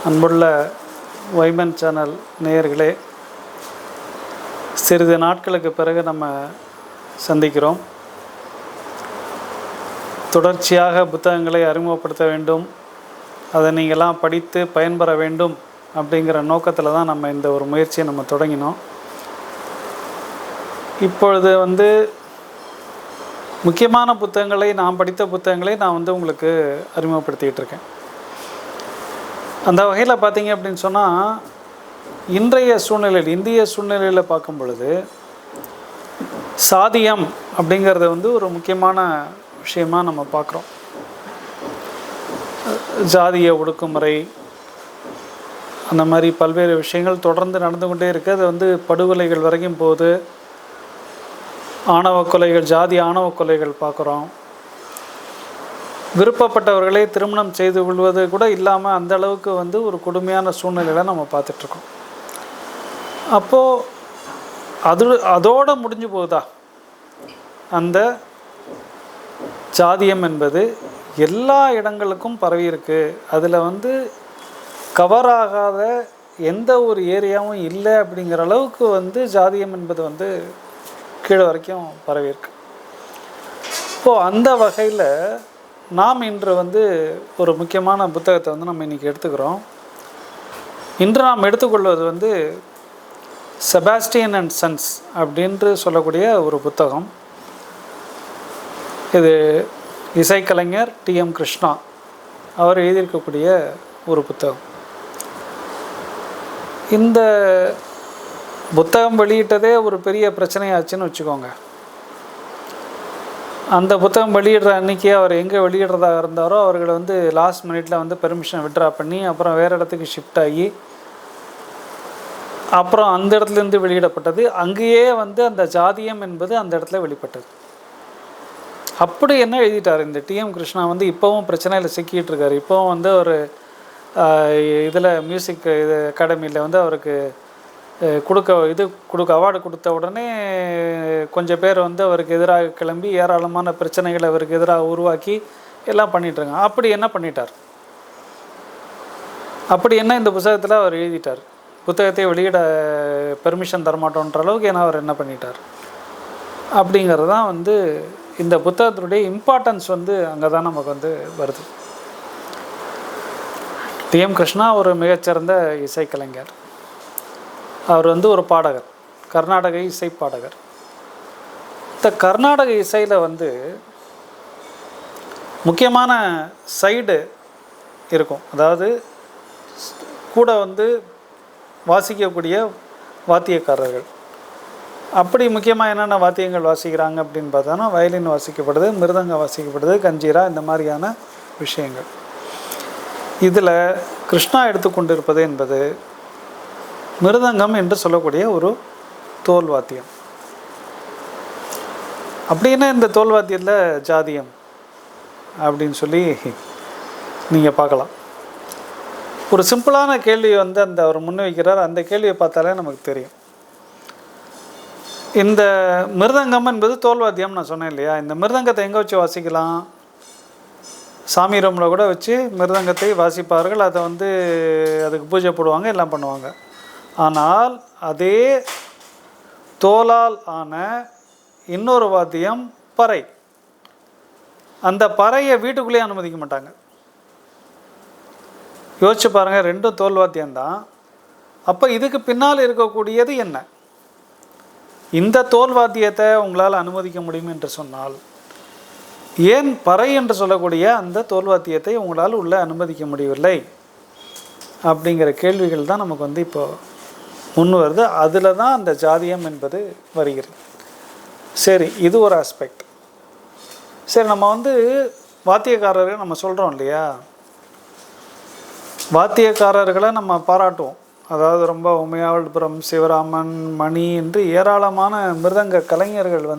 அன்புள்ள வைமன் சேனல் நேயர்களே, சிறிது நாட்களுக்கு பிறகு நம்ம சந்திக்கிறோம். தொடர்ச்சியாக புத்தகங்களை அறிமுகப்படுத்த வேண்டும், அதை நீங்கள்லாம் படித்து பயன்பெற வேண்டும் அப்படிங்கிற நோக்கத்தில் தான் நம்ம இந்த ஒரு முயற்சியை நம்ம தொடங்கினோம். இப்பொழுது முக்கியமான புத்தகங்களை, நான் படித்த புத்தகங்களை நான் உங்களுக்கு அறிமுகப்படுத்திகிட்டு இருக்கேன். அந்த வகையில் பார்த்தீங்க அப்படின்னு சொன்னால், இன்றைய சூழ்நிலையில், இந்திய சூழ்நிலையில் பார்க்கும் பொழுது சாதியம் அப்படிங்கிறத ஒரு முக்கியமான விஷயமாக நம்ம பார்க்குறோம். ஜாதிய ஒடுக்குமுறை, அந்த மாதிரி பல்வேறு விஷயங்கள் தொடர்ந்து நடந்து கொண்டே இருக்குது. அது படுகொலைகள் வரைக்கும் போகுது. ஆணவ கொலைகள், ஜாதி ஆணவ கொலைகள் பார்க்குறோம். விருப்பப்பட்டவர்களை திருமணம் செய்து கொள்வது கூட இல்லாமல் அந்த அளவுக்கு ஒரு கொடுமையான சூழ்நிலையில் நம்ம பார்த்துட்ருக்கோம். அப்போது அதோடு முடிஞ்சு போகுதா? அந்த ஜாதியம் என்பது எல்லா இடங்களுக்கும் பரவி இருக்குது. அதில் கவர் ஆகாத எந்த ஒரு ஏரியாவும் இல்லை அப்படிங்கிற அளவுக்கு ஜாதியம் என்பது கீழே வரைக்கும் பரவி இருக்கு. இப்போது அந்த வகையில் நாம் இன்று ஒரு முக்கியமான புத்தகத்தை நம்ம இன்றைக்கி எடுத்துக்கிறோம். இன்று நாம் எடுத்துக்கொள்வது செபாஸ்டியன் அண்ட் சன்ஸ் அப்படின்று சொல்லக்கூடிய ஒரு புத்தகம். இது இசைக்கலைஞர் டி.எம். கிருஷ்ணா அவர் எழுதியிருக்கக்கூடிய ஒரு புத்தகம். இந்த புத்தகம் வெளியிட்டதே ஒரு பெரிய பிரச்சனையாச்சுன்னு வச்சுக்கோங்க. அந்த புத்தகம் வெளியிடுற அன்றைக்கி அவர் எங்கே வெளியிடுறதாக இருந்தாரோ அவர்களை லாஸ்ட் மினிட்டில் பெர்மிஷன் விட்ரா பண்ணி அப்புறம் வேறு இடத்துக்கு ஷிஃப்ட் ஆகி அப்புறம் அந்த இடத்துலேருந்து வெளியிடப்பட்டது. அங்கேயே அந்த ஜாதியம் என்பது அந்த இடத்துல வெளிப்பட்டது. அப்படி என்ன எழுதிட்டார் இந்த டி.எம். கிருஷ்ணா? இப்போவும் பிரச்சனையில் சிக்கிட்டு இருக்கார். இப்போவும் ஒரு இதில் மியூசிக் இது அகாடமியில் அவருக்கு அவார்டு கொடுத்த உடனே கொஞ்சம் பேர் அவருக்கு எதிராக கிளம்பி ஏராளமான பிரச்சனைகளை அவருக்கு எதிராக உருவாக்கி எல்லாம் பண்ணிட்டுருங்க. அப்படி என்ன பண்ணிட்டார்? அப்படி என்ன இந்த புத்தகத்தில் அவர் எழுதிட்டார்? புத்தகத்தை வெளியிட பெர்மிஷன் தரமாட்டோன்ற அளவுக்கு ஏன்னா அவர் என்ன பண்ணிட்டார் அப்படிங்கிறது தான் இந்த புத்தகத்தினுடைய இம்பார்ட்டன்ஸ் அங்கே தான் நமக்கு வருது. டி.எம். கிருஷ்ணா ஒரு மிகச்சிறந்த இசைக்கலைஞர். அவர் ஒரு பாடகர், கர்நாடக இசை பாடகர். இந்த கர்நாடக இசையில் முக்கியமான சைடு இருக்கும். அதாவது கூட வாசிக்கக்கூடிய வாத்தியக்காரர்கள். அப்படி முக்கியமாக என்னென்ன வாத்தியங்கள் வாசிக்கிறாங்க அப்படின்னு பார்த்தோன்னா, வயலின் வாசிக்கப்படுது, மிருதங்கம் வாசிக்கப்படுது, கஞ்சீரா, இந்த மாதிரியான விஷயங்கள். இதில் கிருஷ்ணா எடுத்துக்கொண்டிருப்பது என்பது மிருதங்கம் என்று சொல்லக்கூடிய ஒரு தோல் வாத்தியம். அப்படின்னா இந்த தோல் வாத்தியத்தில் ஜாதியம் அப்படின்னு சொல்லி நீங்கள் பார்க்கலாம். ஒரு சிம்பிளான கேள்வி அந்த அவர் முன்வைக்கிறார். அந்த கேள்வியை பார்த்தாலே நமக்கு தெரியும். இந்த மிருதங்கம் என்பது தோல் வாத்தியம் நான் சொன்னேன் இல்லையா? இந்த மிருதங்கத்தை எங்கே வச்சு வாசிக்கலாம்? சாமி ரூமில் கூட வச்சு மிருதங்கத்தை வாசிப்பார்கள். அதை அதுக்கு பூஜை போடுவாங்க, எல்லாம் பண்ணுவாங்க. ஆனால் அதே தோலால் ஆன இன்னொரு வாத்தியம் பறை. அந்த பறையை வீட்டுக்குள்ளேயே அனுமதிக்க மாட்டாங்க. யோசிச்சு பாருங்கள், ரெண்டும் தோல் வாத்தியம்தான். அப்போ இதுக்கு பின்னால் இருக்கக்கூடியது என்ன? இந்த தோல் வாத்தியத்தை உங்களால் அனுமதிக்க முடியும் என்று சொன்னால், ஏன் பறை என்று சொல்லக்கூடிய அந்த தோல் வாத்தியத்தை உங்களால் உள்ளே அனுமதிக்க முடியவில்லை அப்படிங்கிற கேள்விகள் தான் நமக்கு இப்போ முன் வருது. அதில் தான் அந்த ஜாதியம் என்பது வருகிறது. சரி, இது ஒரு ஆஸ்பெக்ட். சரி, நம்ம வாத்தியக்காரர்கள் நம்ம சொல்கிறோம் இல்லையா? வாத்தியக்காரர்களை நம்ம பாராட்டுவோம். அதாவது ரொம்ப உமையாவல்புரம், சிவராமன், மணி என்று ஏராளமான மிருதங்க கலைஞர்கள்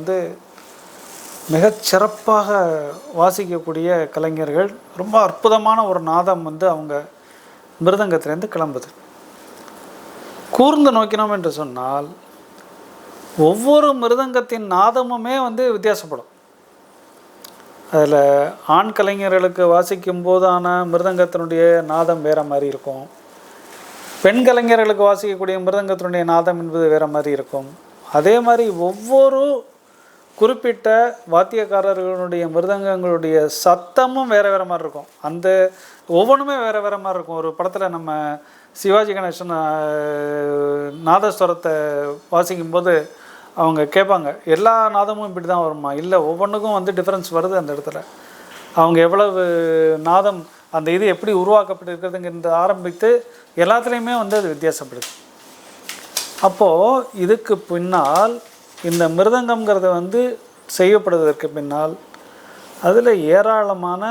மிகச்சிறப்பாக வாசிக்கக்கூடிய கலைஞர்கள். ரொம்ப அற்புதமான ஒரு நாதம் அவங்க மிருதங்கத்திலேருந்து கிளம்புது. கூர்ந்து நோக்கினோம் என்று சொன்னால் ஒவ்வொரு மிருதங்கத்தின் நாதமுமே வித்தியாசப்படும். அதில் ஆண் கலைஞர்களுக்கு வாசிக்கும் போதான மிருதங்கத்தினுடைய நாதம் வேறு மாதிரி இருக்கும். பெண் கலைஞர்களுக்கு வாசிக்கக்கூடிய மிருதங்கத்தினுடைய நாதம் என்பது வேறு மாதிரி இருக்கும். அதே மாதிரி ஒவ்வொரு குறிப்பிட்ட வாத்தியக்காரர்களுடைய மிருதங்கங்களுடைய சத்தமும் வேறு வேறு மாதிரி இருக்கும். அந்த ஒவ்வொன்றுமே வேறு வேறு மாதிரி இருக்கும். ஒரு படத்தில் நம்ம சிவாஜி கணேசன் நாதஸ்வரத்தை வாசிக்கும்போது அவங்க கேட்பாங்க, எல்லா நாதமும் இப்படி தான் வருமா? இல்லை, ஒவ்வொன்றுக்கும் வந்து டிஃப்ரென்ஸ் வருது. அந்த இடத்துல அவங்க எவ்வளவு நாதம், அந்த இது எப்படி உருவாக்கப்பட்டிருக்கிறதுங்கிறது ஆரம்பித்து எல்லாத்துலேயுமே வந்து அது வித்தியாசப்படுது. அப்போது இதுக்கு பின்னால் இந்த மிருதங்கம்ங்கிறது வந்து செய்யப்படுவதற்கு பின்னால் அதில் ஏராளமான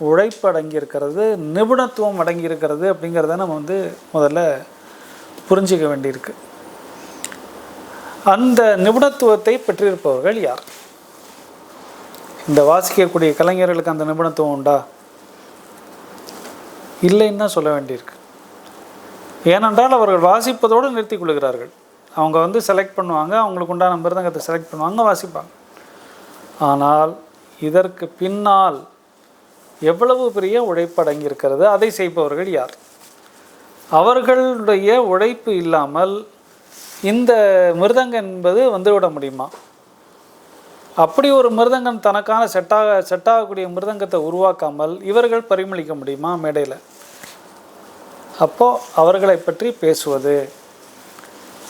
உழைப்பு அடங்கியிருக்கிறது, நிபுணத்துவம் அடங்கியிருக்கிறது அப்படிங்கிறத நம்ம வந்து முதல்ல புரிஞ்சிக்க வேண்டியிருக்கு. அந்த நிபுணத்துவத்தை பெற்றிருப்பவர்கள் யார்? இந்த வாசிக்கக்கூடிய கலைஞர்களுக்கு அந்த நிபுணத்துவம் உண்டா? இல்லைன்னு தான் சொல்ல வேண்டியிருக்கு. ஏனென்றால் அவர்கள் வாசிப்பதோடு நிறுத்தி கொள்கிறார்கள். அவங்க வந்து செலக்ட் பண்ணுவாங்க, அவங்களுக்கு உண்டான மிருதங்கத்தை செலக்ட் பண்ணுவாங்க, வாசிப்பாங்க. ஆனால் இதற்கு பின்னால் எவ்வளவு பெரிய உழைப்பு அடங்கியிருக்கிறது, அதை செய்பவர்கள் யார்? அவர்களுடைய உழைப்பு இல்லாமல் இந்த மிருதங்கம் என்பது வந்துவிட முடியுமா? அப்படி ஒரு மிருதங்கம் தனக்கான செட்டாகக்கூடிய மிருதங்கத்தை உருவாக்காமல் இவர்கள் பரிமளிக்க முடியுமா மேடையில்? அப்போது அவர்களை பற்றி பேசுவது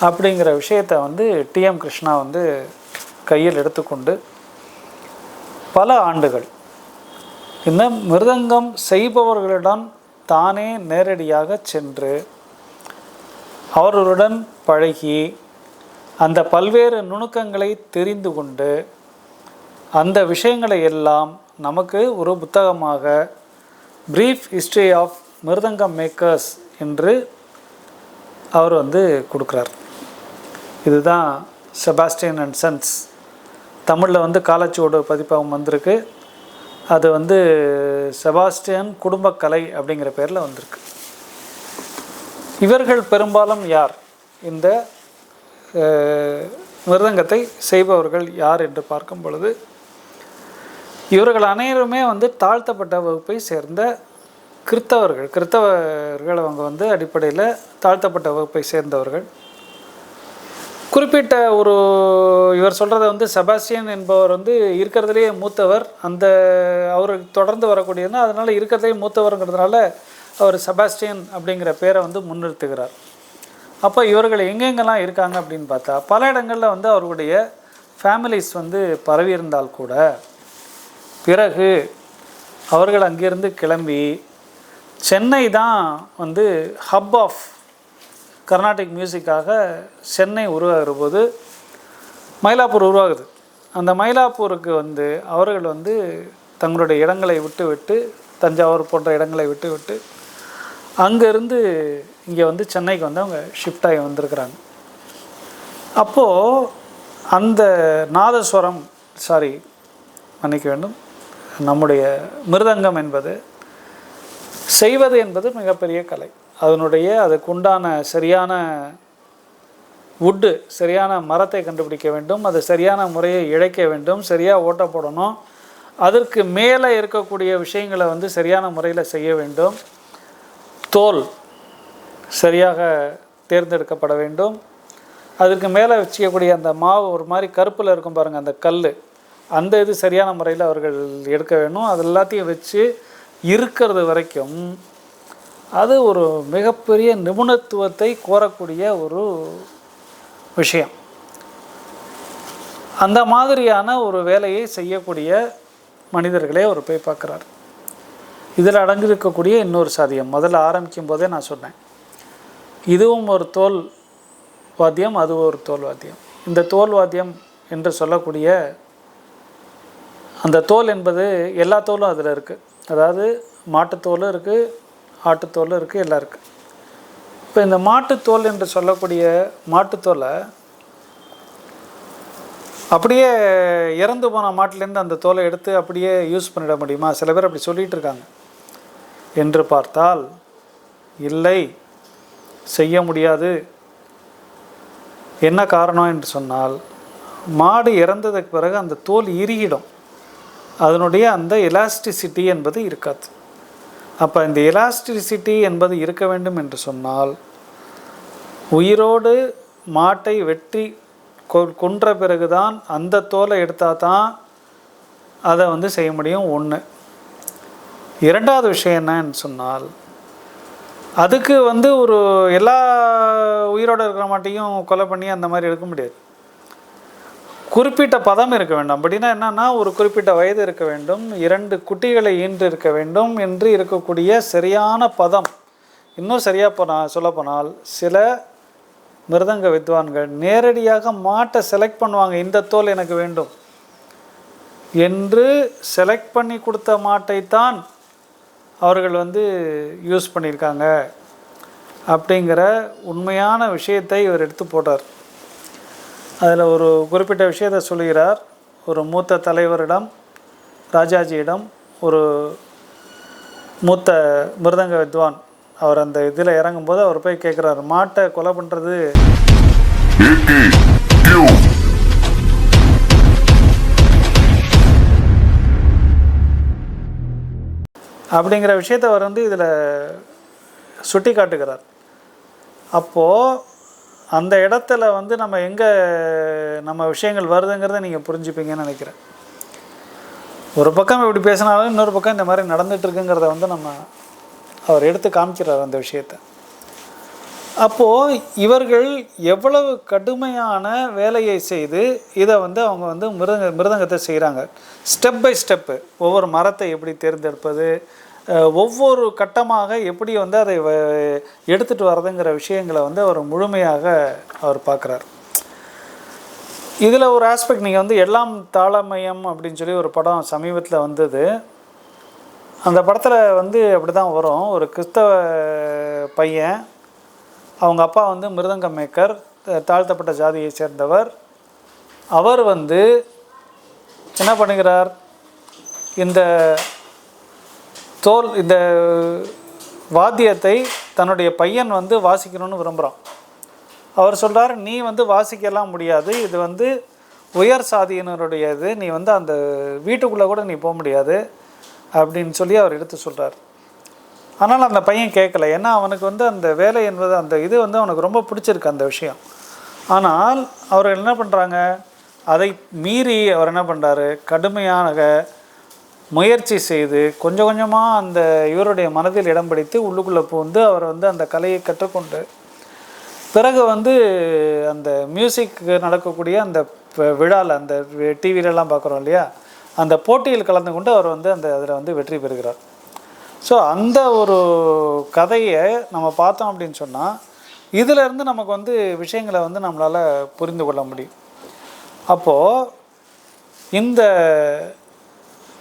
அப்படிங்கிற விஷயத்தை வந்து டிஎம் கிருஷ்ணா வந்து கையில் எடுத்துக்கொண்டு பல ஆண்டுகள் இந்த மிருதங்கம் செய்பவர்களிடம் தானே நேரடியாக சென்று அவர்களுடன் பழகி அந்த பல்வேறு நுணுக்கங்களை தெரிந்து கொண்டு அந்த விஷயங்களை எல்லாம் நமக்கு ஒரு புத்தகமாக brief history of mridangam makers என்று அவர் வந்து கொடுக்குறார். இதுதான் செபாஸ்டியன் அண்ட் சன்ஸ். தமிழில் வந்து காலச்சுவடு பதிப்பகம் வந்திருக்கு. அது வந்து செபாஸ்டியன் குடும்பக்கலை அப்படிங்கிற பேரில் வந்திருக்கு. இவர்கள் பெரும்பாலும் யார்? இந்த மிருதங்கத்தை செய்பவர்கள் யார் என்று பார்க்கும் பொழுது இவர்கள் அனைவருமே வந்து தாழ்த்தப்பட்ட வகுப்பை சேர்ந்த கிறித்தவர்கள். அவங்க வந்து அடிப்படையில் தாழ்த்தப்பட்ட வகுப்பை சேர்ந்தவர்கள். குறிப்பிட்ட ஒரு இவர் சொல்கிறத வந்து செபாஸ்டியன் என்பவர் வந்து இருக்கிறதுலேயே மூத்தவர், அந்த அவருக்கு தொடர்ந்து வரக்கூடியதுன்னா அதனால் இருக்கிறதே மூத்தவருங்கிறதுனால அவர் செபாஸ்டியன் அப்படிங்கிற பேரை வந்து முன்னிறுத்துகிறார். அப்போ இவர்கள் எங்கெங்கெல்லாம் இருக்காங்க அப்படின்னு பார்த்தா பல இடங்களில் வந்து அவர்களுடைய ஃபேமிலிஸ் வந்து பரவி இருந்தால் கூட பிறகு அவர்கள் அங்கிருந்து கிளம்பி சென்னை தான் வந்து ஹப் ஆஃப் கர்நாடிக் மியூசிக்காக சென்னை உருவாகிற போது மயிலாப்பூர் உருவாகுது. அந்த மயிலாப்பூருக்கு வந்து அவர்கள் வந்து தங்களுடைய இடங்களை விட்டு தஞ்சாவூர் போன்ற இடங்களை விட்டு அங்கேருந்து இங்கே வந்து சென்னைக்கு வந்து அவங்க ஷிஃப்ட் ஆகி வந்திருக்கிறாங்க. அப்போது அந்த நாதஸ்வரம் மன்னிக்க வேண்டும், நம்முடைய மிருதங்கம் என்பது செய்வது என்பது மிகப்பெரிய கலை. அதுக்குண்டான சரியான வுட்டு, சரியான மரத்தை கண்டுபிடிக்க வேண்டும், அது சரியான முறையை இழைக்க வேண்டும், சரியாக ஓட்ட போடணும், அதற்கு மேலே இருக்கக்கூடிய விஷயங்களை வந்து சரியான முறையில் செய்ய வேண்டும், தோல் சரியாக தேர்ந்தெடுக்கப்பட வேண்டும், அதுக்கு மேலே வச்சுக்கக்கூடிய அந்த மாவு ஒரு மாதிரி கருப்பில் இருக்கும் பாருங்கள், அந்த கல், அந்த இது சரியான முறையில் அவர்கள் எடுக்க வேணும். அது எல்லாத்தையும் வச்சு இருக்கிறது வரைக்கும் அது ஒரு மிகப்பெரிய நிபுணத்துவத்தை கோரக்கூடிய ஒரு விஷயம். அந்த மாதிரியான ஒரு வேலையை செய்யக்கூடிய மனிதர்களே அவர் போய் பார்க்குறார். இதில் அடங்கியிருக்கக்கூடிய இன்னொரு சாதியம், முதல்ல ஆரம்பிக்கும் போதே நான் சொன்னேன், இதுவும் ஒரு தோல் வாத்தியம், அது ஒரு தோல் வாத்தியம். இந்த தோல் வாத்தியம் என்று சொல்லக்கூடிய அந்த தோல் என்பது எல்லா தோலும் அதில் இருக்குது. அதாவது மாட்டுத்தோலும் இருக்குது, ஆட்டுத்தோலும் இருக்குது, எல்லாம் இருக்குது. இப்போ இந்த மாட்டுத்தோல் என்று சொல்லக்கூடிய மாட்டுத்தோலை அப்படியே இறந்து போன மாட்டிலேருந்து அந்த தோலை எடுத்து அப்படியே யூஸ் பண்ணிட முடியுமா? சில பேர் அப்படி சொல்லிகிட்டு இருக்காங்க. என்று பார்த்தால் இல்லை, செய்ய முடியாது. என்ன காரணம் என்று சொன்னால், மாடு இறந்ததுக்கு பிறகு அந்த தோல் இறுகிடும், அதனுடைய அந்த எலாஸ்டிசிட்டி என்பது இருக்காது. அப்போ இந்த எலாஸ்டிசிட்டி என்பது இருக்க வேண்டும் என்று சொன்னால் உயிரோடு மாட்டை வெட்டி கொன்ற பிறகுதான் அந்த தோலை எடுத்தால் தான் அதை வந்து செய்ய முடியும். ஒன்று. இரண்டாவது விஷயம் என்னன்னு சொன்னால், அதுக்கு வந்து ஒரு எல்லா உயிரோடு இருக்கிற மாட்டையும் கொலை பண்ணி அந்த மாதிரி எடுக்க முடியாது. குறிப்பிட்ட பதம் இருக்க வேண்டும். அப்படின்னா என்னென்னா, ஒரு குறிப்பிட்ட வயது இருக்க வேண்டும், 2 குட்டிகளை ஈன்று இருக்க வேண்டும் என்று இருக்கக்கூடிய சரியான பதம். இன்னும் சரியாக சொல்லப்போனால் சில மிருதங்க வித்வான்கள் நேரடியாக மாட்டை செலக்ட் பண்ணுவாங்க. இந்த தோல் எனக்கு வேண்டும் என்று செலக்ட் பண்ணி கொடுத்த மாட்டைத்தான் அவர்கள் வந்து யூஸ் பண்ணியிருக்காங்க அப்படிங்கிற உண்மையான விஷயத்தை இவர் எடுத்து போட்டார். அதில் ஒரு குறிப்பிட்ட விஷயத்தை சொல்கிறார். ஒரு மூத்த தலைவரிடம், ராஜாஜியிடம் ஒரு மூத்த மிருதங்க வித்வான் அவர் அந்த இதில் இறங்கும்போது அவர் போய் கேட்குறாரு, மாட்டை கொலை பண்ணுறது அப்படிங்கிற விஷயத்தை அவர் வந்து இதில் சுட்டி காட்டுகிறார். அப்போது அந்த இடத்துல வந்து நம்ம எங்கே நம்ம விஷயங்கள் வருதுங்கிறத நீங்கள் புரிஞ்சுப்பீங்கன்னு நினைக்கிறேன். ஒரு பக்கம் இப்படி பேசினாலும் இன்னொரு பக்கம் இந்த மாதிரி நடந்துகிட்ருக்குங்கிறத வந்து அவர் எடுத்து காமிக்கிறார் அந்த விஷயத்தை. அப்போது இவர்கள் எவ்வளவு கடுமையான வேலையை செய்து இதை வந்து அவங்க வந்து மிருதங்கத்தை செய்கிறாங்க. ஸ்டெப் பை ஸ்டெப்பு ஒவ்வொரு மரத்தை எப்படி தேர்ந்தெடுப்பது, ஒவ்வொரு கட்டமாக எப்படி வந்து அதை எடுத்துகிட்டு வர்றதுங்கிற விஷயங்களை வந்து அவர் முழுமையாக அவர் பார்க்குறார். இதில் ஒரு ஆஸ்பெக்ட், நீங்கள் வந்து எல்லாம் தாளமயம் அப்படின்னு சொல்லி ஒரு படம் சமீபத்தில் வந்தது. அந்த படத்தில் வந்து அப்படி தான் வரும். ஒரு கிறிஸ்தவ பையன், அவங்க அப்பா வந்து மிருதங்க மேக்கர், தாழ்த்தப்பட்ட ஜாதியை சேர்ந்தவர். அவர் வந்து என்ன பண்ணுகிறார், இந்த வாத்தியத்தை தன்னுடைய பையன் வந்து வாசிக்கணும்னு விரும்புகிறான். அவர் சொல்கிறார், நீ வந்து வாசிக்கலாம் முடியாது, இது வந்து உயர் சாதியினருடையது, நீ வந்து அந்த வீட்டுக்குள்ளே கூட நீ போக முடியாது அப்படின்னு சொல்லி அவர் எடுத்து சொல்கிறார். ஆனால் அந்த பையன் கேட்கல. ஏன்னா அவனுக்கு வந்து அந்த வேலை என்பது அந்த இது வந்து அவனுக்கு ரொம்ப பிடிச்சிருக்கு அந்த விஷயம். ஆனால் அவர் என்ன பண்ணுறாங்க, அதை மீறி அவர் என்ன பண்ணுறாரு, கடுமையாக முயற்சி செய்து கொஞ்சம் கொஞ்சமாக அந்த இவருடைய மனதில் இடம் பிடித்து உள்ளுக்குள்ளே புகுந்து அவர் வந்து அந்த கலையை கற்றுக்கொண்டு பிறகு வந்து அந்த மியூசிக் நடக்கக்கூடிய அந்த விழாவில், அந்த டிவிலெலாம் பார்க்குறோம் இல்லையா, அந்த போட்டியில் கலந்து கொண்டு அவர் வந்து அதில் வந்து வெற்றி பெறுகிறார். ஸோ அந்த ஒரு கதையை நம்ம பார்த்தோம் அப்படின்னு சொன்னால், இதிலேருந்து நமக்கு வந்து விஷயங்களை வந்து நம்மளால் புரிந்து கொள்ள முடியும். அப்போது இந்த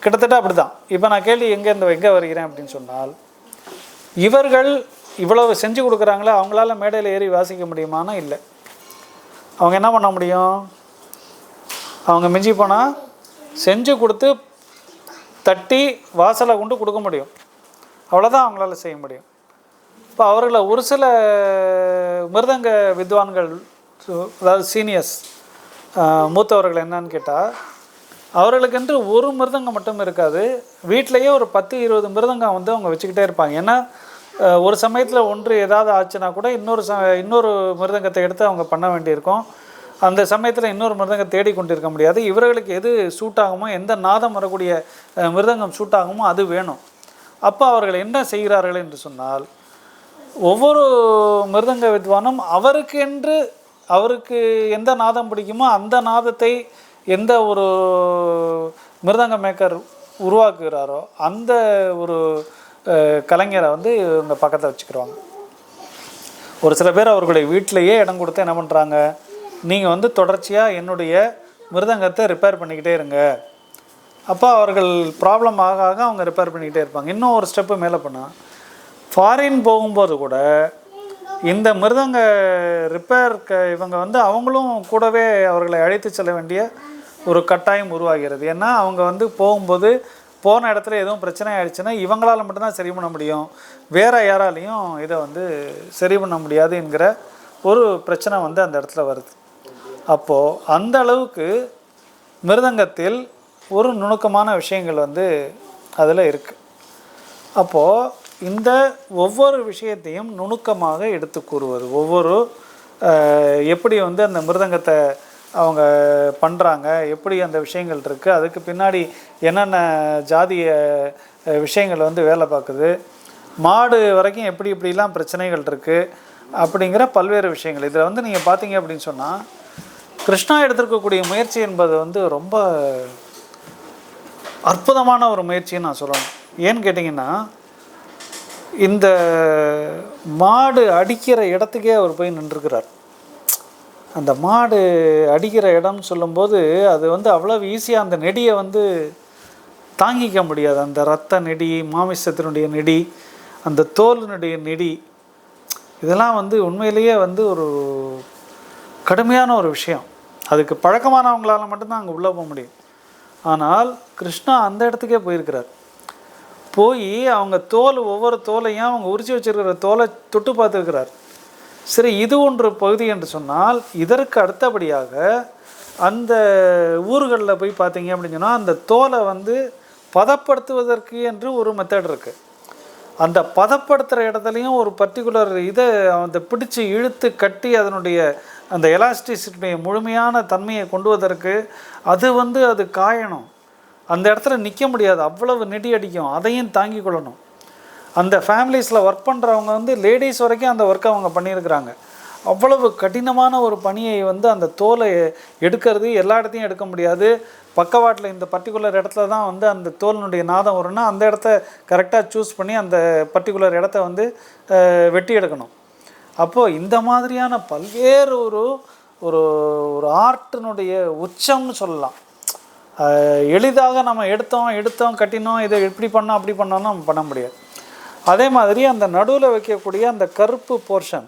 கிட்டத்தட்ட அப்படி தான். இப்போ நான் கேள்வி எங்கே வருகிறேன் அப்படின்னு சொன்னால், இவர்கள் இவ்வளவு செஞ்சு கொடுக்குறாங்களே, அவங்களால மேடையில் ஏறி வாசிக்க முடியுமானா இல்லை. அவங்க என்ன பண்ண முடியும், அவங்க மிஞ்சி போனால் செஞ்சு கொடுத்து தட்டி வாசலை கொண்டு கொடுக்க முடியும், அவ்வளோதான் அவங்களால செய்ய முடியும். இப்போ அவர்களை ஒரு சில மிருதங்க வித்வான்கள், அதாவது சீனியர்ஸ், மூத்தவர்கள் என்னன்னு கேட்டால், அவர்களுக்கென்று ஒரு மிருதங்கம் மட்டும் இருக்காது, வீட்டிலையே ஒரு 10-20 மிருதங்கம் வந்து அவங்க வச்சுக்கிட்டே இருப்பாங்க. ஏன்னா ஒரு சமயத்தில் ஒன்று ஏதாவது ஆச்சுன்னா கூட இன்னொரு மிருதங்கத்தை எடுத்து அவங்க பண்ண வேண்டியிருக்கும். அந்த சமயத்தில் இன்னொரு மிருதங்கம் தேடிக்கொண்டிருக்க முடியாது. இவர்களுக்கு எது சூட் ஆகுமோ, எந்த நாதம் வரக்கூடிய மிருதங்கம் சூட் ஆகுமோ அது வேணும். அப்போ அவர்கள் என்ன செய்கிறார்கள் என்று சொன்னால், ஒவ்வொரு மிருதங்க வித்வானும் அவருக்கு எந்த நாதம் பிடிக்குமோ அந்த நாதத்தை எந்த ஒரு மிருதங்க மேக்கர் உருவாக்குகிறாரோ அந்த ஒரு கலைஞரை வந்து இவங்க பக்கத்தில் வச்சுக்கிடுவாங்க. ஒரு சில பேர் அவர்களுடைய வீட்டிலையே இடம் கொடுத்து என்ன பண்ணுறாங்க, நீங்கள் வந்து தொடர்ச்சியாக என்னுடைய மிருதங்கத்தை ரிப்பேர் பண்ணிக்கிட்டே இருங்க. அப்போ அவர்கள் ப்ராப்ளம் ஆக அவங்க ரிப்பேர் பண்ணிக்கிட்டே இருப்பாங்க. இன்னும் ஒரு ஸ்டெப்பு மேலே பண்ணால், ஃபாரின் போகும்போது கூட இந்த மிருதங்க ரிப்பேர் இவங்க வந்து அவங்களும் கூடவே அவர்களை அழைத்து செல்ல வேண்டிய ஒரு கட்டாயம் உருவாகிறது. ஏன்னா அவங்க வந்து போகும்போது போன இடத்துல எதுவும் பிரச்சனை ஆகிடுச்சுன்னா இவங்களால் மட்டும்தான் சரி பண்ண முடியும், வேறு யாராலையும் இதை வந்து சரி பண்ண முடியாது என்கிற ஒரு பிரச்சனை வந்து அந்த இடத்துல வருது. அப்போது அந்த அளவுக்கு மிருதங்கத்தில் ஒரு நுணுக்கமான விஷயங்கள் வந்து அதில் இருக்குது. அப்போது இந்த ஒவ்வொரு விஷயத்தையும் நுணுக்கமாக எடுத்து கூறுவது, ஒவ்வொரு எப்படி வந்து அந்த மிருதங்கத்தை அவங்க பண்ணுறாங்க, எப்படி அந்த விஷயங்கள் இருக்குது, அதுக்கு பின்னாடி என்னென்ன ஜாதிய விஷயங்கள் வந்து வேலை பார்க்குது, மாடு வரைக்கும் எப்படி இப்படிலாம் பிரச்சனைகள் இருக்குது அப்படிங்கிற பல்வேறு விஷயங்கள். இதில் வந்து நீங்கள் பார்த்தீங்க அப்படின்னு சொன்னால் கிருஷ்ணா எடுத்திருக்கக்கூடிய முயற்சி என்பது வந்து ரொம்ப அற்புதமான ஒரு முயற்சின்னு நான் சொல்லணும். ஏன்னு கேட்டிங்கன்னா, இந்த மாடு அடிக்கிற இடத்துக்கே அவர் போய் நின்றுருக்கிறார். அந்த மாடு அடிக்கிற இடம்னு சொல்லும்போது அது வந்து அவ்வளோ ஈஸியாக அந்த நெடியை வந்து தாங்கிக்க முடியாது. அந்த இரத்த நெடி, மாமிசத்தினுடைய நெடி, அந்த தோலினுடைய நெடி, இதெல்லாம் வந்து உண்மையிலேயே வந்து ஒரு கடுமையான ஒரு விஷயம். அதுக்கு பழக்கமானவங்களால் மட்டும்தான் அங்கே உள்ளே போக முடியும். ஆனால் கிருஷ்ணா அந்த இடத்துக்கே போயிருக்கிறார். போய் அவங்க தோல், ஒவ்வொரு தோலையும் அவங்க உரிச்சு வச்சுருக்கிற தோலை தொட்டு பார்த்துருக்கிறார். சரி, இது ஒன்று பகுதி என்று சொன்னால், இதற்கு அடுத்தபடியாக அந்த ஊர்களில் போய் பார்த்தீங்க அப்படின்னு சொன்னால் அந்த தோலை வந்து பதப்படுத்துவதற்கு என்று ஒரு மெத்தட் இருக்குது. அந்த பதப்படுத்துகிற இடத்துலையும் ஒரு பர்டிகுலர் இதை அந்த பிடிச்சி இழுத்து கட்டி அதனுடைய அந்த எலாஸ்டிசிட்டியுடைய முழுமையான தன்மையை கொண்டு வதற்கு அது வந்து அது காயணும். அந்த இடத்துல நிற்க முடியாது, அவ்வளவு நெடி அடிக்கும். அதையும் தாங்கி கொள்ளணும். அந்த ஃபேமிலிஸில் ஒர்க் பண்ணுறவங்க வந்து லேடிஸ் வரைக்கும் அந்த ஒர்க்கை அவங்க பண்ணியிருக்கிறாங்க. அவ்வளவு கடினமான ஒரு பணியை வந்து அந்த தோலை எடுக்கிறது எல்லா இடத்தையும் எடுக்க முடியாது. பக்கவாட்டில் இந்த பர்டிகுலர் இடத்துல தான் வந்து அந்த தோலினுடைய நாதம் வரும்னா அந்த இடத்த கரெக்டாக சூஸ் பண்ணி அந்த பர்டிகுலர் இடத்த வந்து வெட்டி எடுக்கணும். அப்போது இந்த மாதிரியான பல்வேறு ஒரு ஒரு ஒரு ஆர்ட்டினுடைய உச்சம்னு சொல்லலாம். எளிதாக நம்ம எடுத்தோம் கட்டினோம், இதை இப்படி பண்ணோம் அப்படி பண்ணோம்னா நம்ம பண்ண முடியாது. அதே மாதிரி அந்த நடுவில் வைக்கக்கூடிய அந்த கருப்பு போர்ஷன்,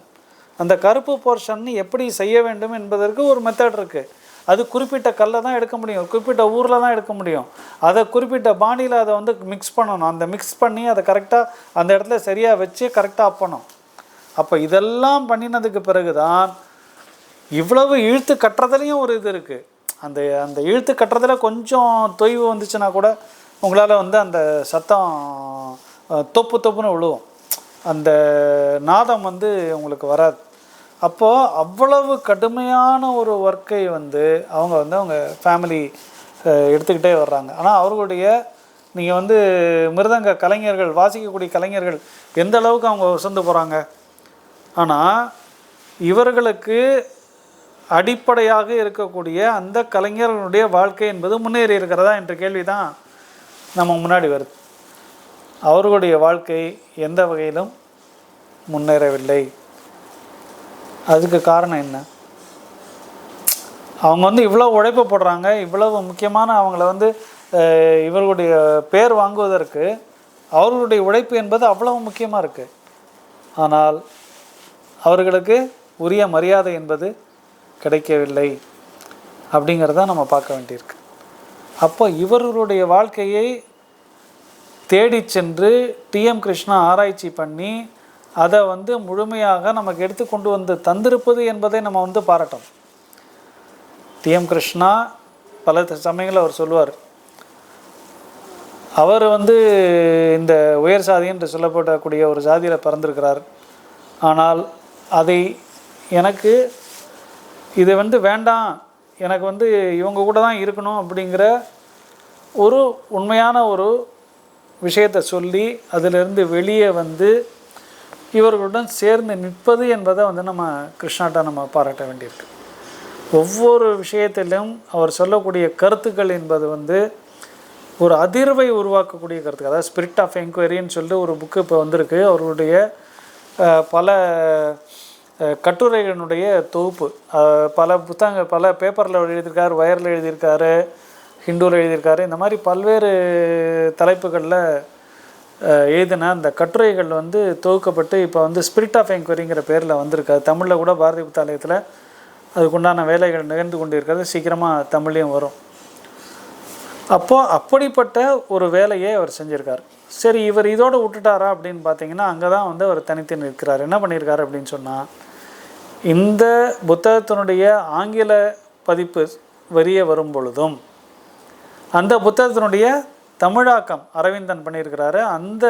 அந்த கருப்பு போர்ஷன் எப்படி செய்ய வேண்டும் என்பதற்கு ஒரு மெத்தட் இருக்குது. அது குறிப்பிட்ட கல்லை தான் எடுக்க முடியும், குறிப்பிட்ட ஊரில் தான் எடுக்க முடியும். அதை குறிப்பிட்ட பாணியில் அதை வந்து மிக்ஸ் பண்ணணும். அந்த மிக்ஸ் பண்ணி அதை கரெக்டாக அந்த இடத்துல சரியாக வச்சு கரெக்டாக அப்பணும். அப்போ இதெல்லாம் பண்ணினதுக்கு பிறகு தான் இவ்வளவு இழுத்து கட்டுறதுலேயும் ஒரு இது இருக்குது. அந்த அந்த இழுத்து கட்டுறதுல கொஞ்சம் தொய்வு வந்துச்சுன்னா கூட உங்களால் வந்து அந்த சத்தம் தொப்புன்னு விழுவும், அந்த நாதம் வந்து உங்களுக்கு வராது. அப்போது அவ்வளவு கடுமையான ஒரு ஒர்க்கை வந்து அவங்க ஃபேமிலி எடுத்துக்கிட்டே வர்றாங்க. ஆனால் அவர்களுடைய நீங்கள் வந்து மிருதங்க கலைஞர்கள், வாசிக்கக்கூடிய கலைஞர்கள் எந்த அளவுக்கு அவங்க உசந்து போகிறாங்க. ஆனால் இவர்களுக்கு அடிப்படையாக இருக்கக்கூடிய அந்த கலைஞர்களுடைய வாழ்க்கை என்பது முன்னேறி இருக்கிறதா என்ற கேள்வி தான் நம்ம முன்னாடி வருது. அவர்களுடைய வாழ்க்கை எந்த வகையிலும் முன்னேறவில்லை. அதுக்கு காரணம் என்ன? அவங்க வந்து இவ்வளோ உழைப்பு போடுறாங்க, இவ்வளவு முக்கியமான அவங்கள வந்து இவர்களுடைய பேர் வாங்குவதற்கு அவர்களுடைய உழைப்பு என்பது அவ்வளவு முக்கியமாக இருக்குது. ஆனால் அவர்களுக்கு உரிய மரியாதை என்பது கிடைக்கவில்லை அப்படிங்கிறத நம்ம பார்க்க வேண்டியிருக்கு. அப்போ இவர்களுடைய வாழ்க்கையை தேடி சென்று டிஎம் கிருஷ்ணா ஆராய்ச்சி பண்ணி அதை வந்து முழுமையாக நமக்கு எடுத்து கொண்டு வந்து தந்திருப்பது என்பதை நம்ம வந்து பாராட்டணும். டிஎம் கிருஷ்ணா பல சமயங்களில் அவர் சொல்லுவார், அவர் வந்து இந்த உயர் சாதி என்று சொல்லப்படக்கூடிய ஒரு சாதியில் பிறந்திருக்கிறார். ஆனால் அதை எனக்கு இது வந்து வேண்டாம், எனக்கு வந்து இவங்க கூட தான் இருக்கணும் அப்படிங்கிற ஒரு உண்மையான ஒரு விஷயத்தை சொல்லி அதிலிருந்து வெளியே வந்து இவர்களுடன் சேர்ந்து நிற்பது என்பதை வந்து நம்ம கிருஷ்ணாட்ட நம்ம பாராட்ட வேண்டியிருக்கு. ஒவ்வொரு விஷயத்திலும் அவர் சொல்லக்கூடிய கருத்துக்கள் என்பது வந்து ஒரு அதிர்வை உருவாக்கக்கூடிய கருத்துக்கள். அதாவது ஸ்பிரிட் ஆஃப் என்கொயரின்னு சொல்லிட்டு ஒரு புக்கு இப்போ வந்திருக்கு. அவர்களுடைய பல கட்டுரைகளினுடைய தொகுப்பு, பல புத்தகங்கள், பல பேப்பரில் எழுதியிருக்காரு, வயரில் எழுதியிருக்காரு, ஹிந்துவில் எழுதியிருக்காரு. இந்த மாதிரி பல்வேறு தலைப்புகளில் எழுதின அந்த கட்டுரைகள் வந்து தொகுக்கப்பட்டு இப்போ வந்து ஸ்பிரிட் ஆஃப் என்கொயரிங்கிற பேரில் வந்திருக்காது. தமிழில் கூட பாரதி புத்தாலயத்தில் அதுக்குண்டான வேலைகள் நிகழ்ந்து கொண்டு இருக்கிறது. சீக்கிரமாக தமிழ்லையும் வரும். அப்போது அப்படிப்பட்ட ஒரு வேலையை அவர் செஞ்சுருக்கார். சரி, இவர் இதோடு விட்டுட்டாரா அப்படின்னு பார்த்தீங்கன்னா அங்கே தான் வந்து அவர் தனித்து நிற்கிறார். என்ன பண்ணியிருக்காரு அப்படின்னு சொன்னால், இந்த புத்தகத்தினுடைய ஆங்கில பதிப்பு வரிய வரும் பொழுதும் அந்த புத்தகத்தினுடைய தமிழாக்கம் அரவிந்தன் பண்ணியிருக்கிறாரு. அந்த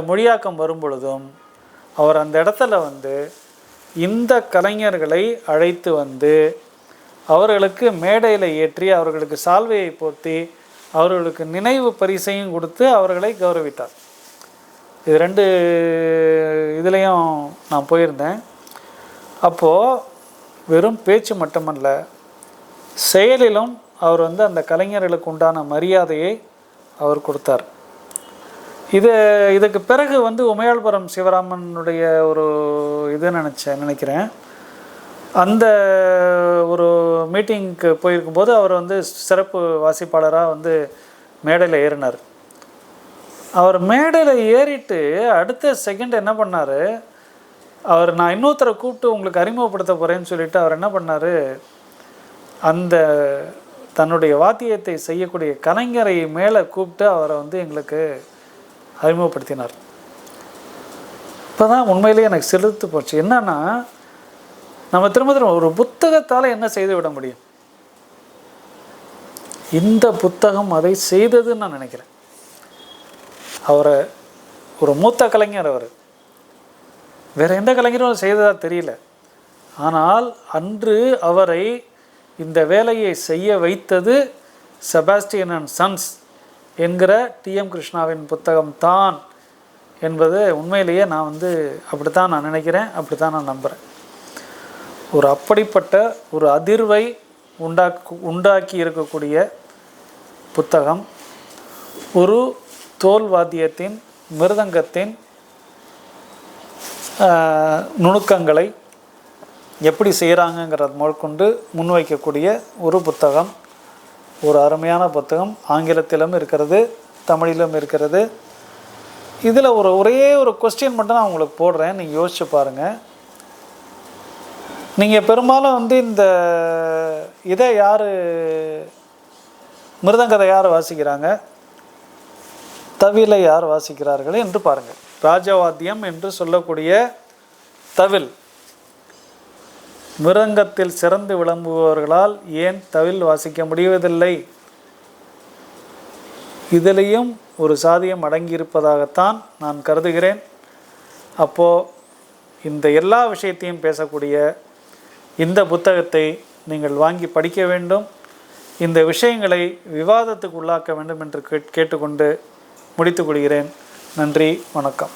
மொழியாக்கம் வரும் பொழுதும் அவர் அந்த இடத்துல வந்து இந்த கலைஞர்களை அழைத்து வந்து அவர்களுக்கு மேடையில் ஏற்றி அவர்களுக்கு சால்வையை போர்த்தி அவர்களுக்கு நினைவு பரிசையும் கொடுத்து அவர்களை கௌரவித்தார். இது 2 இதுலேயும் நான் போயிருந்தேன். அப்போது வெறும் பேச்சு மட்டுமல்ல, செயலிலும் அவர் வந்து அந்த கலைஞர்களுக்கு உண்டான மரியாதையை அவர் கொடுத்தார். இதுக்கு பிறகு வந்து உமையாள்புரம் சிவராமனுடைய ஒரு இது நினைக்கிறேன். அந்த ஒரு மீட்டிங்க்கு போயிருக்கும்போது அவர் வந்து சிறப்பு வாசிப்பாளராக வந்து மேடையில் ஏறினார். அவர் மேடையில் ஏறிட்டு அடுத்த செகண்ட் என்ன பண்ணார், நான் இன்னொருத்தரை கூப்பிட்டு உங்களுக்கு அறிமுகப்படுத்த போகிறேன்னு சொல்லிவிட்டு அவர் என்ன பண்ணார், அந்த தன்னுடைய வாத்தியத்தை செய்யக்கூடிய கலைஞரை மேலே கூப்பிட்டு அவரை வந்து எங்களுக்கு அறிமுகப்படுத்தினார். இப்போ தான் உண்மையிலேயே எனக்கு செலுத்து போச்சு. என்னன்னா, நம்ம திரும்ப ஒரு புத்தகத்தால் என்ன செய்து விட முடியும்? இந்த புத்தகம் அதை செய்ததுன்னு நான் நினைக்கிறேன். அவரை ஒரு மூத்த கலைஞர், அவர் வேறு எந்த கலைஞரும் செய்ததாக தெரியல. ஆனால் அன்று அவரை இந்த வேலையை செய்ய வைத்தது செபாஸ்டியன் அண்ட் சன்ஸ் என்கிற டிஎம் கிருஷ்ணாவின் புத்தகம்தான் என்பது உண்மையிலேயே நான் வந்து அப்படித்தான் நான் நினைக்கிறேன், அப்படித்தான் நான் நம்புகிறேன். ஒரு அப்படிப்பட்ட ஒரு அதிர்வை உண்டாக்கி இருக்கக்கூடிய புத்தகம், ஒரு தோல் வாத்தியத்தின் மிருதங்கத்தின் நுணுக்கங்களை எப்படி செய்கிறாங்கங்கிறத முதற்கொண்டு முன்வைக்கக்கூடிய ஒரு புத்தகம். ஒரு அருமையான புத்தகம். ஆங்கிலத்திலும் இருக்கிறது, தமிழிலும் இருக்கிறது. இதில் ஒரே ஒரு கொஸ்டின் மட்டும் நான் உங்களுக்கு போடுறேன், நீங்கள் யோசிச்சு பாருங்கள். நீங்கள் பெரும்பாலும் வந்து இந்த இதை யார் மிருதங்கதை யார் வாசிக்கிறாங்க, தவிலை யார் வாசிக்கிறார்கள் என்று பாருங்கள். ராஜவாத்தியம் என்று சொல்லக்கூடிய தவில், மிருதங்கத்தில் சிறந்து விளம்புபவர்களால் ஏன் தவில் வாசிக்க முடிவதில்லை? இதிலையும் ஒரு சாதியம் அடங்கியிருப்பதாகத்தான் நான் கருதுகிறேன். அப்போது இந்த எல்லா விஷயத்தையும் பேசக்கூடிய இந்த புத்தகத்தை நீங்கள் வாங்கி படிக்க வேண்டும். இந்த விஷயங்களை விவாதத்துக்கு உள்ளாக்க வேண்டும் என்று கேட்டுக்கொண்டு முடித்துக் கொள்கிறேன். நன்றி, வணக்கம்.